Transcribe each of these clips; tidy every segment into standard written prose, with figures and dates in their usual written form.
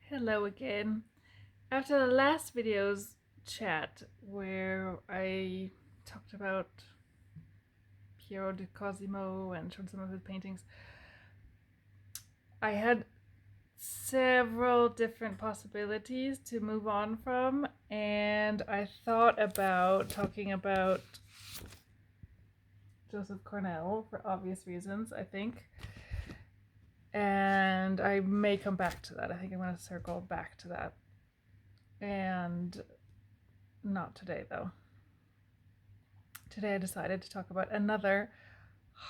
Hello again. After the last video's chat where I talked about Piero di Cosimo and showed some of his paintings, I had several different possibilities to move on from, and I thought about talking about Joseph Cornell for obvious reasons, I think. And I may come back to that. I think I'm going to circle back to that. And not today, though. Today I decided to talk about another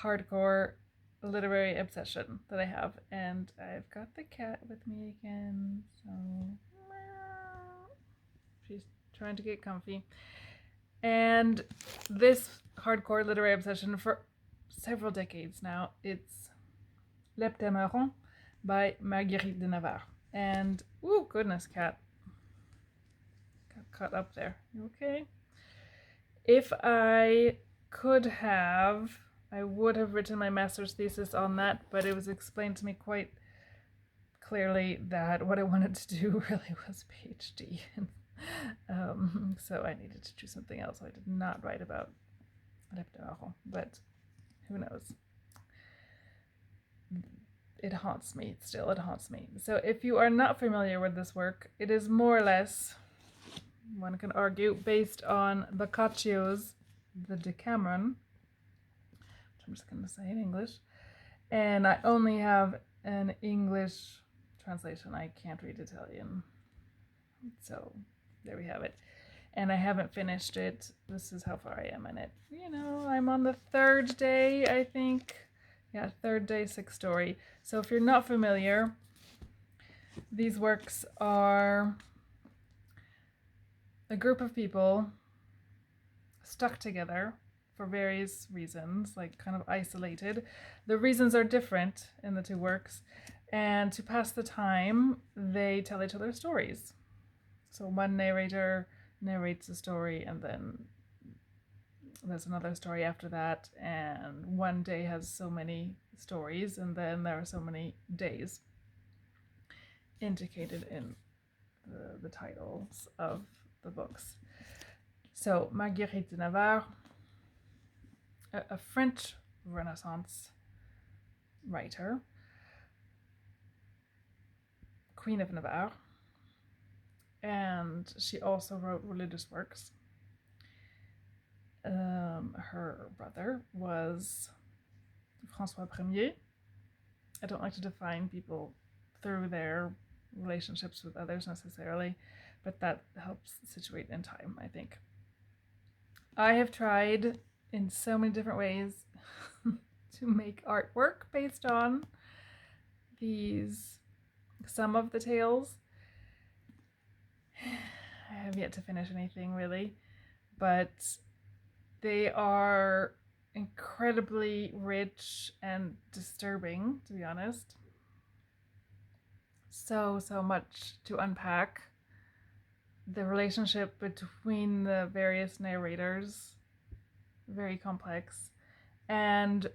hardcore literary obsession that I have, and I've got the cat with me again, so she's trying to get comfy. And this hardcore literary obsession for several decades now, it's L'Heptameron by Marguerite de Navarre. And, oh goodness, cat. Got cut up there. You okay? If I could have, I would have written my master's thesis on that, but it was explained to me quite clearly that what I wanted to do really was PhD. So I needed to choose something else. So I did not write about Leptero, but who knows? It haunts me still. It haunts me. So if you are not familiar with this work, it is more or less, one can argue, based on Boccaccio's The Decameron, which I'm just going to say in English. And I only have an English translation. I can't read Italian. So there we have it. And I haven't finished it. This is how far I am in it. You know, I'm on the third day, I think. Yeah, third day, sixth story. So if you're not familiar, these works are a group of people stuck together for various reasons, like kind of isolated. The reasons are different in the two works, and to pass the time, they tell each other stories. So one narrator narrates a story, and then there's another story after that, and one day has so many stories, and then there are so many days indicated in the titles of the books. So Marguerite de Navarre, a French Renaissance writer, Queen of Navarre, and she also wrote religious works. Her brother was François Premier. I don't like to define people through their relationships with others necessarily, but that helps situate in time, I think. I have tried in so many different ways to make artwork based on some of the tales. I have yet to finish anything really, but they are incredibly rich and disturbing, to be honest. So much to unpack. The relationship between the various narrators, very complex, and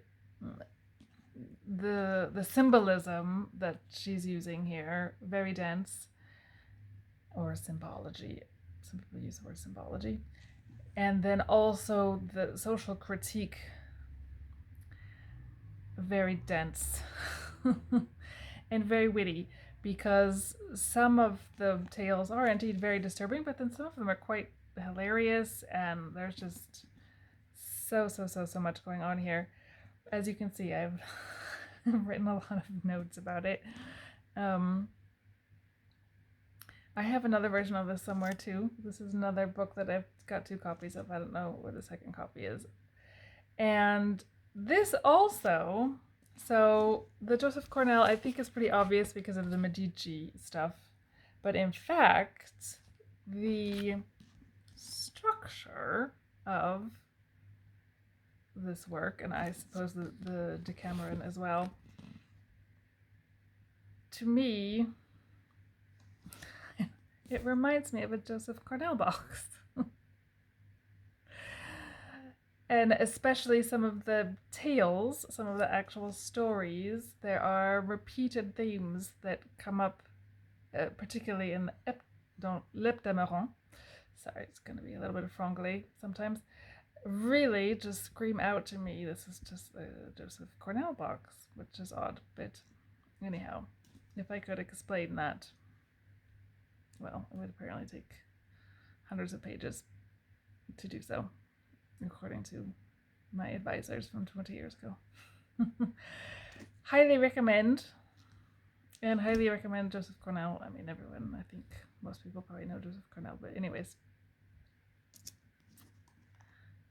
the symbolism that she's using here, very dense, or symbology. Some people use the word symbology. And then also the social critique, very dense and very witty, because some of the tales are indeed very disturbing, but then some of them are quite hilarious, and there's just so much going on here. As you can see, I've written a lot of notes about it. I have another version of this somewhere too. This is another book that I've got 2 copies of. I don't know where the second copy is. And this also, so the Joseph Cornell I think is pretty obvious because of the Medici stuff. But in fact, the structure of this work, and I suppose the Decameron as well, to me, it reminds me of a Joseph Cornell box. And especially some of the tales, some of the actual stories, there are repeated themes that come up particularly in the Lip de Marron. Sorry, it's going to be a little bit of franglais sometimes. Really just scream out to me. This is just the Joseph Cornell box, which is odd, but anyhow, if I could explain that, well, it would apparently take hundreds of pages to do so, according to my advisors from 20 years ago. Highly recommend, and highly recommend Joseph Cornell. I mean, everyone, I think most people probably know Joseph Cornell, but anyways.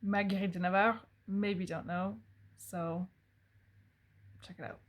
Marguerite de Navarre, maybe don't know, so check it out.